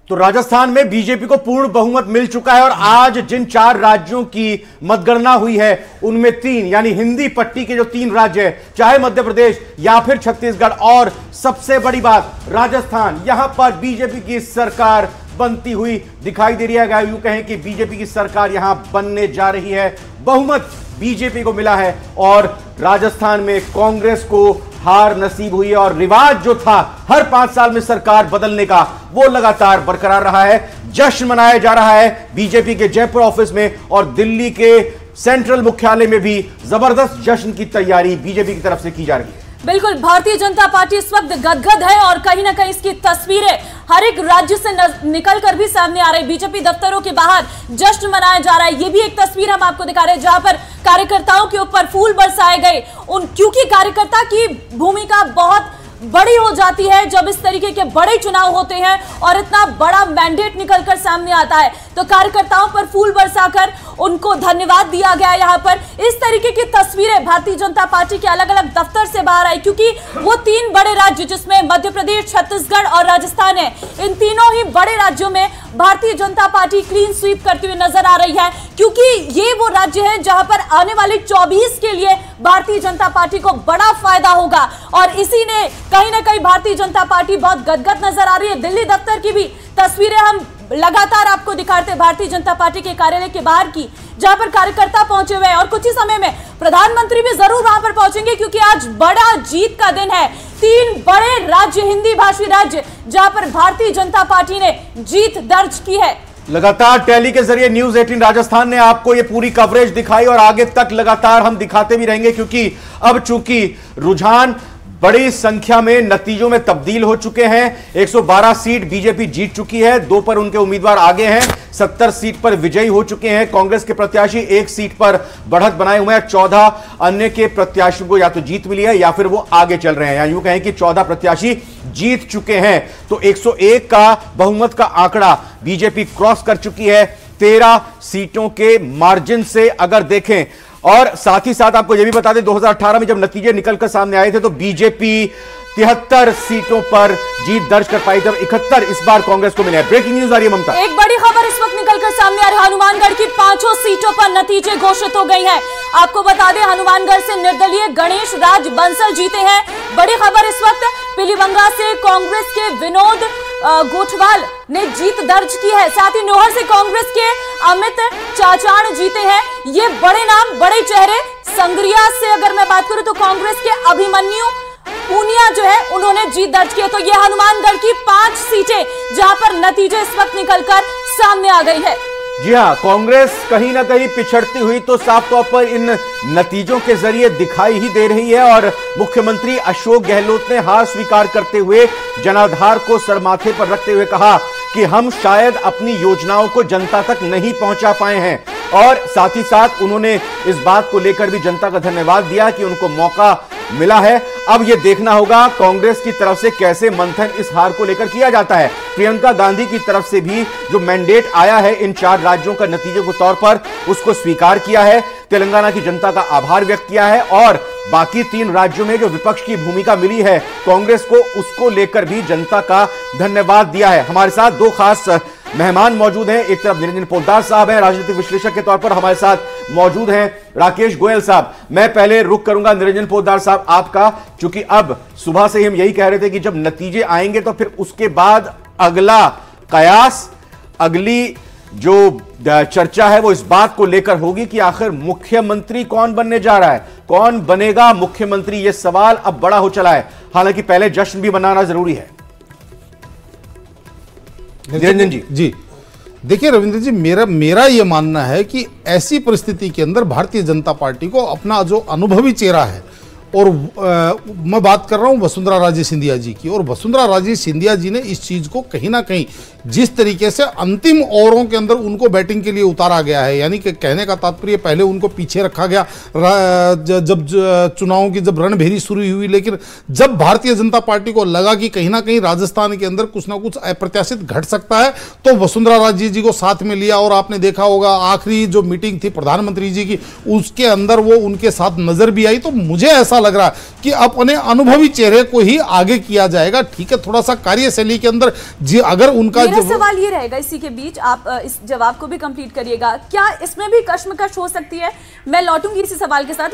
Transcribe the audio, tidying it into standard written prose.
तो राजस्थान में बीजेपी को पूर्ण बहुमत मिल चुका है और आज जिन 4 राज्यों की मतगणना हुई है उनमें 3 यानी हिंदी पट्टी के जो 3 राज्य है, चाहे मध्य प्रदेश या फिर छत्तीसगढ़, और सबसे बड़ी बात राजस्थान, यहां पर बीजेपी की सरकार बनती हुई दिखाई दे रही है। यूं कहें कि बीजेपी की सरकार यहां बनने जा रही है, बहुमत बीजेपी को मिला है और राजस्थान में कांग्रेस को हार नसीब हुई है और रिवाज जो था हर 5 साल में सरकार बदलने का, वो लगातार बरकरार रहा है। जश्न मनाया जा रहा है बीजेपी के जयपुर ऑफिस में और दिल्ली के सेंट्रल मुख्यालय में भी जबरदस्त जश्न की तैयारी बीजेपी की तरफ से की जा रही है। बिल्कुल, भारतीय जनता पार्टी इस वक्त गदगद है और कहीं ना कहीं इसकी तस्वीरें हर एक राज्य से निकलकर भी सामने आ रही है। बीजेपी दफ्तरों के बाहर जश्न मनाया जा रहा है। ये भी एक तस्वीर हम आपको दिखा रहे हैं जहां पर कार्यकर्ताओं के ऊपर फूल बरसाए गए। क्योंकि कार्यकर्ता की भूमिका बहुत बड़ी हो जाती है जब इस तरीके के बड़े चुनाव होते हैं और इतना बड़ा मैंडेट निकलकर सामने आता है, तो कार्यकर्ताओं पर फूल बरसाकर उनको धन्यवाद दिया गया। यहाँ पर इस तरीके की तस्वीरें भारतीय जनता पार्टी के अलग अलग दफ्तर से बाहर आई, क्योंकि वो 3 बड़े राज्य जिसमें मध्य प्रदेश, छत्तीसगढ़ और राजस्थान है, इन तीनों ही बड़े राज्यों में Bharatiya Janata party clean sweep करती हुई नजर आ रही है, क्योंकि ये वो राज्य है जहां पर आने वाले 24 के लिए भारतीय जनता पार्टी को बड़ा फायदा होगा और इसी ने कहीं ना कहीं भारतीय जनता पार्टी बहुत गदगद नजर आ रही है। दिल्ली दफ्तर की भी तस्वीरें हम लगातार आपको दिखाते हैं भारतीय जनता पार्टी के कार्यालय के बाहर की, जहां पर कार्यकर्ता पहुंचे हुए हैं और कुछ ही समय में प्रधानमंत्री भी जरूर वहां पर पहुंचेंगे, क्योंकि आज बड़ा जीत का दिन है। 3 बड़े राज्य, हिंदी भाषी राज्य, जहां पर भारतीय जनता पार्टी ने जीत दर्ज की है। लगातार टेली के जरिए न्यूज 18 राजस्थान ने आपको ये पूरी कवरेज दिखाई और आगे तक लगातार हम दिखाते भी रहेंगे, क्योंकि अब चूंकि रुझान बड़ी संख्या में नतीजों में तब्दील हो चुके हैं। 112 सीट बीजेपी जीत चुकी है, 2 पर उनके उम्मीदवार आगे हैं, 70 सीट पर विजयी हो चुके हैं। कांग्रेस के प्रत्याशी 1 सीट पर बढ़त बनाए हुए हैं, 14 अन्य के प्रत्याशियों को या तो जीत मिली है या फिर वो आगे चल रहे हैं। या यूं कहें कि 14 प्रत्याशी जीत चुके हैं, तो 101 का बहुमत का आंकड़ा बीजेपी क्रॉस कर चुकी है 13 सीटों के मार्जिन से अगर देखें। और साथ ही साथ आपको यह भी बता दें 2018 में जब नतीजे निकलकर सामने आए थे तो बीजेपी 73 सीटों पर जीत दर्ज कर पाई, तब 71 इस बार कांग्रेस को मिले हैं। ब्रेकिंग न्यूज आ रही है ममता। एक बड़ी खबर इस वक्त निकलकर सामने आ रही है, हनुमानगढ़ की 5 सीटों पर नतीजे घोषित हो गई हैं। आपको बता दें हनुमानगढ़ से निर्दलीय गणेश राज बंसल जीते हैं। बड़ी खबर इस वक्त पीलीभंगा से कांग्रेस के विनोद गोठवाल ने जीत दर्ज की है। साथ ही नोहर से कांग्रेस के अमित चाचाण जीते हैं। ये बड़े नाम, बड़े चेहरे। संग्रिया से अगर मैं बात करूं तो कांग्रेस के अभिमन्यु पूनिया जो है उन्होंने जीत दर्ज की है। तो ये हनुमानगढ़ की 5 सीटें जहां पर नतीजे इस वक्त निकलकर सामने आ गई है। जी हां, कांग्रेस कहीं ना कहीं पिछड़ती हुई तो साफ तौर पर इन नतीजों के जरिए दिखाई ही दे रही है और मुख्यमंत्री अशोक गहलोत ने हार स्वीकार करते हुए जनाधार को सरमाथे पर रखते हुए कहा कि हम शायद अपनी योजनाओं को जनता तक नहीं पहुंचा पाए हैं और साथ ही साथ उन्होंने इस बात को लेकर भी जनता का धन्यवाद दिया कि उनको मौका मिला है। अब यह देखना होगा कांग्रेस की तरफ से कैसे मंथन इस हार को लेकर किया जाता है। प्रियंका गांधी की तरफ से भी जो मैंडेट आया है इन 4 राज्यों का नतीजे के तौर पर उसको स्वीकार किया है, तेलंगाना की जनता का आभार व्यक्त किया है और बाकी 3 राज्यों में जो विपक्ष की भूमिका मिली है कांग्रेस को, उसको लेकर भी जनता का धन्यवाद दिया है। हमारे साथ 2 खास मेहमान मौजूद हैं। एक तरफ निरंजन पोद्दार साहब हैं, राजनीतिक विश्लेषक के तौर पर हमारे साथ मौजूद हैं राकेश गोयल साहब। मैं पहले रुख करूंगा निरंजन पोद्दार साहब आपका, चूंकि अब सुबह से ही हम यही कह रहे थे कि जब नतीजे आएंगे तो फिर उसके बाद अगला कयास, अगली जो चर्चा है वो इस बात को लेकर होगी कि आखिर मुख्यमंत्री कौन बनने जा रहा है, कौन बनेगा मुख्यमंत्री। यह सवाल अब बड़ा हो चला है, हालांकि पहले जश्न भी मनाना जरूरी है। निरंजन जी देखिए रविंद्र जी, मेरा यह मानना है कि ऐसी परिस्थिति के अंदर भारतीय जनता पार्टी को अपना जो अनुभवी चेहरा है, और मैं बात कर रहा हूं वसुंधरा राजे सिंधिया जी की, और वसुंधरा राजे सिंधिया जी ने इस चीज को कहीं ना कहीं जिस तरीके से अंतिम ओवरों के अंदर उनको बैटिंग के लिए उतारा गया है, यानी कि कहने का तात्पर्य पहले उनको पीछे रखा गया जब चुनावों की जब रणभेरी शुरू हुई, लेकिन जब भारतीय जनता पार्टी को लगा कि कहीं ना कहीं राजस्थान के अंदर कुछ ना कुछ अप्रत्याशित घट सकता है तो वसुंधरा राजे जी को साथ में लिया। और आपने देखा होगा आखिरी जो मीटिंग थी प्रधानमंत्री जी की, उसके अंदर वो उनके साथ नजर भी आई। तो मुझे ऐसा लग रहा कि अपने अनुभवी चेहरे को ही आगे किया जाएगा। ठीक है, थोड़ा सा कार्यशैली के अंदर जी अगर उनका मेरा सवाल ये रहेगा, इसी के बीच आप इस जवाब को भी कंप्लीट करिएगा, क्या इसमें भी कश्मकश हो सकती है? मैं लौटूंगी इसी सवाल के साथ।